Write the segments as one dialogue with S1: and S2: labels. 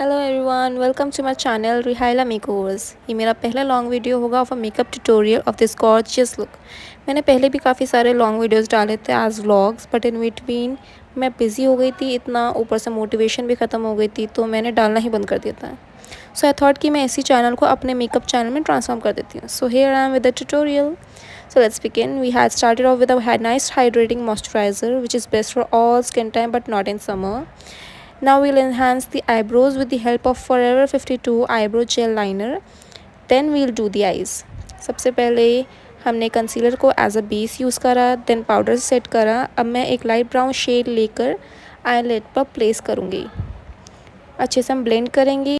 S1: Hello everyone, welcome to my channel रिहाइला makeovers. ये मेरा पहला लॉन्ग वीडियो होगा of a makeup tutorial of this gorgeous look. मैंने पहले भी काफ़ी सारे लॉन्ग वीडियोस डाले थे as vlogs, but in between मैं बिज़ी हो गई थी इतना, ऊपर से मोटिवेशन भी ख़त्म हो गई थी, तो मैंने डालना ही बंद कर दिया था। सो आई थॉट कि मैं इसी चैनल को अपने मेकअप चैनल में ट्रांसफॉर्म कर देती हूँ। So here I am with the tutorial. So let's begin. We had started off with a nice hydrating moisturizer, which is best for all skin type but not in summer. Now we'll enhance the eyebrows with the help of Forever 52 eyebrow gel liner. Then we'll do the eyes. सबसे पहले हमने concealer को as a base use करा, then powder set करा। अब मैं एक light brown shade लेकर आईलिड पर प्लेस करूँगी। अच्छे से हम ब्लेंड करेंगे।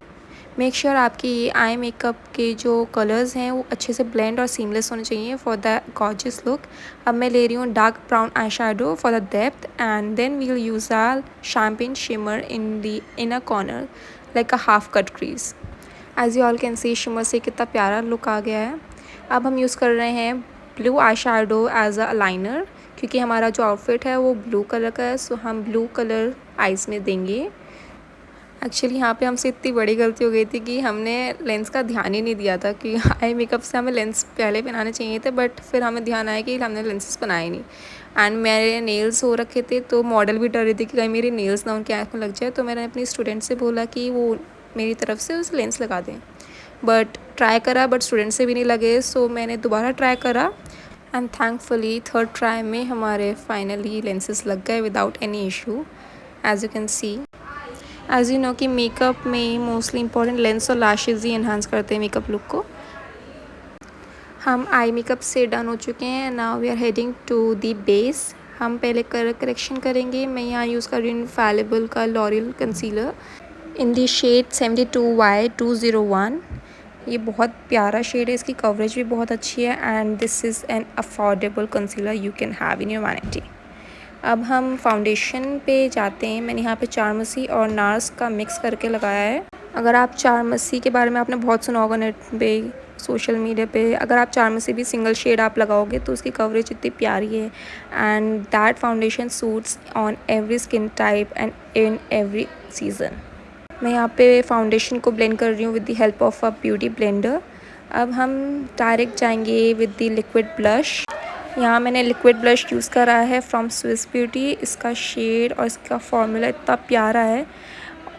S1: मेक श्योर आपकी आई मेकअप के जो कलर्स हैं वो अच्छे से ब्लेंड और सीमलेस होने चाहिए फॉर द गॉर्जियस लुक। अब मैं ले रही हूँ dark brown eye shadow for the depth, and then we will use our champagne shimmer in the inner corner like a half cut crease. As you all can see shimmer से कितना प्यारा look आ गया है। अब हम use कर रहे हैं blue eye shadow as a liner, क्योंकि हमारा जो आउटफिट है वो ब्लू कलर का है, सो हम ब्लू कलर आइज़ में देंगे। एक्चुअली यहाँ पे हमसे इतनी बड़ी गलती हो गई थी कि हमने लेंस का ध्यान ही नहीं दिया था कि आई मेकअप से हमें लेंस पहले पहनाने चाहिए थे, बट फिर हमें ध्यान आया कि हमने लेंसेस बनाए नहीं। एंड मेरे नेल्स हो रखे थे, तो मॉडल भी डर रही थी कि कहीं मेरी नेल्स ना उनकी आँख में लग जाए, तो मैंने अपनी स्टूडेंट से बोला कि वो मेरी तरफ से उस लेंस लगा दें। बट ट्राई करा, बट स्टूडेंट से भी नहीं लगे, सो मैंने दोबारा ट्राई करा एंड थैंकफुली थर्ड ट्राई में हमारे फाइनली लेंसेस लग गए without any issue, as you can see. As you know कि मेकअप में मोस्टली इंपॉर्टेंट लेंस और लैशेज़ ही एनहांस करते हैं मेकअप लुक को। हम आई मेकअप से डन हो चुके हैं। Now we are heading to the base. हम पहले करेक्शन करेंगे। मैं यहाँ यूज़ कर रही हूँ इनफैलिबल का L'Oreal concealer in the shade 72Y201। ये बहुत प्यारा शेड है, इसकी कवरेज भी बहुत अच्छी है, and this is an affordable concealer you can have in your vanity. अब हम फाउंडेशन पे जाते हैं। मैंने यहाँ पे चारमसी और नार्स का मिक्स करके लगाया है। अगर आप चारमसी के बारे में आपने बहुत सुना होगा नेट पे, सोशल मीडिया पे, अगर आप चारमसी भी सिंगल शेड आप लगाओगे तो उसकी कवरेज इतनी प्यारी है, and that foundation suits on every skin type and in every season. मैं यहाँ पे फाउंडेशन को ब्लेंड कर रही हूँ with the help of a beauty blender. अब हम डायरेक्ट जाएंगे विद द लिक्विड ब्लश। यहाँ मैंने लिक्विड ब्लश यूज़ करा है फ्रॉम स्विस ब्यूटी। इसका शेड और इसका फॉर्मूला इतना प्यारा है,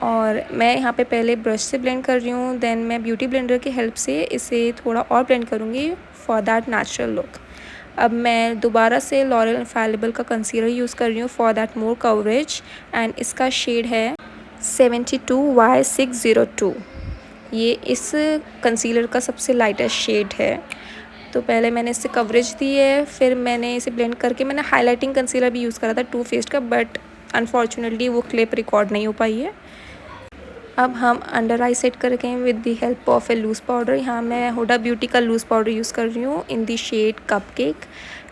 S1: और मैं यहाँ पे पहले ब्रश से ब्लेंड कर रही हूँ, देन मैं ब्यूटी ब्लेंडर की हेल्प से इसे थोड़ा और ब्लेंड करूँगी फॉर दैट नेचुरल लुक। अब मैं दोबारा से लॉरियल इनफैलिबल का कंसीलर यूज़ कर रही हूँ for that more coverage, and इसका शेड है 72Y602। ये इस कंसीलर का सबसे लाइटेस्ट शेड है। तो पहले मैंने इससे कवरेज दी है, फिर मैंने इसे ब्लेंड करके मैंने हाइलाइटिंग कंसीलर भी यूज़ करा था टू फेस्ड का, बट अनफॉर्चुनेटली वो क्लिप रिकॉर्ड नहीं हो पाई है। अब हम अंडर आई सेट करके with the help of a loose powder. यहाँ मैं हुडा ब्यूटी का लूज़ पाउडर यूज़ कर रही हूँ इन दी शेड कपकेक।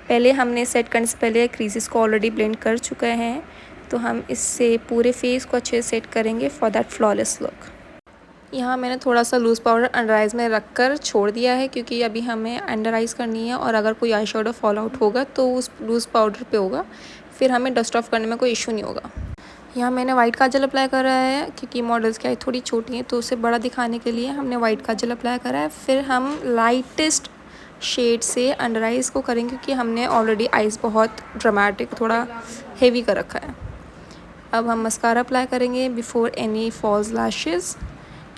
S1: पहले हमने सेट करने से पहले क्रीजेस को ऑलरेडी ब्लेंड कर चुके हैं, तो हम इससे पूरे फेस को अच्छे से सेट करेंगे फॉर दैट फ्लॉलेस लुक। यहाँ मैंने थोड़ा सा लूज़ पाउडर अंडर आइज़ में रख कर छोड़ दिया है, क्योंकि अभी हमें अंडर आइज़ करनी है, और अगर कोई आई शेडो फॉल आउट होगा तो उस लूज़ पाउडर पे होगा, फिर हमें डस्ट ऑफ करने में कोई इशू नहीं होगा। यहाँ मैंने वाइट काजल अप्लाई करा है, क्योंकि मॉडल्स की आई थोड़ी छोटी हैं, तो उसे बड़ा दिखाने के लिए हमने वाइट काजल अप्लाई करा है। फिर हम लाइटेस्ट शेड से अंडर आइज़ को करेंगे, क्योंकि हमने ऑलरेडी आइज़ बहुत ड्रामेटिक थोड़ा हेवी कर रखा है। अब हम मस्कारा अप्लाई करेंगे बिफोर एनी फॉल्स लैशेज़,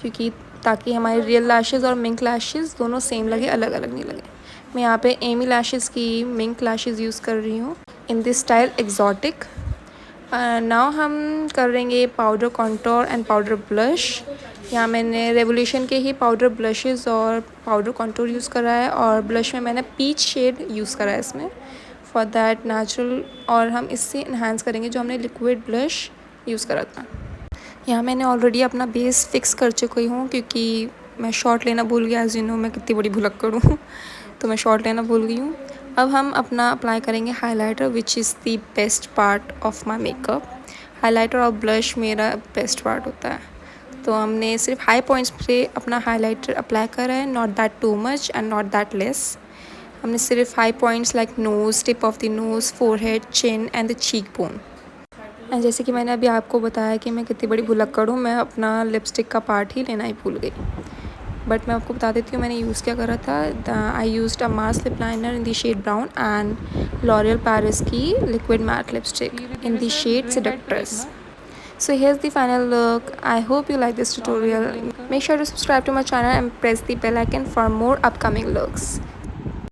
S1: क्योंकि ताकि हमारे रियल लैशेज़ और मिंक लैशेज़ दोनों सेम लगे, अलग अलग नहीं लगे। मैं यहाँ पे एमी लैशेज़ की मिंक लैशेज़ यूज़ कर रही हूँ in this style exotic. Now हम करेंगे powder contour and powder blush. यहाँ मैंने रेवोल्यूशन के ही पाउडर ब्लशेज़ और पाउडर कॉन्टोर यूज़ करा है, और ब्लश में मैंने पीच शेड यूज़ करा है इसमें फॉर दैट नेचुरल, और हम इससे इन्हांस करेंगे जो हमने लिक्विड ब्लश यूज़ करा था। यहाँ मैंने ऑलरेडी अपना बेस फिक्स कर चुकी हूँ, क्योंकि मैं शॉर्ट लेना भूल गया। एज यू नो मैं कितनी बड़ी भुलक्कड़ हूँ तो मैं शॉर्ट लेना भूल गई हूँ। अब हम अपना अप्लाई करेंगे highlighter, which is the best part of my makeup. Highlighter और ब्लश मेरा बेस्ट पार्ट होता है, तो हमने सिर्फ हाई पॉइंट्स पे अपना हाइलाइटर अप्लाई करा है, not that too much and not that less. हमने सिर्फ high points like nose, tip of the nose, forehead, chin and the cheek bone. And जैसे कि मैंने अभी आपको बताया कि मैं कितनी बड़ी भुलक्कड़ हूँ, मैं अपना लिपस्टिक का पार्ट ही लेना ही भूल गई। बट मैं आपको बता देती हूँ मैंने यूज़ क्या करा था। I used a mass lip liner in the shade brown and L'Oreal Paris की liquid matte lipstick in the shade Seductress. So here's the final look. I hope you like this tutorial. Make sure to subscribe to my channel and press the bell icon for more upcoming looks.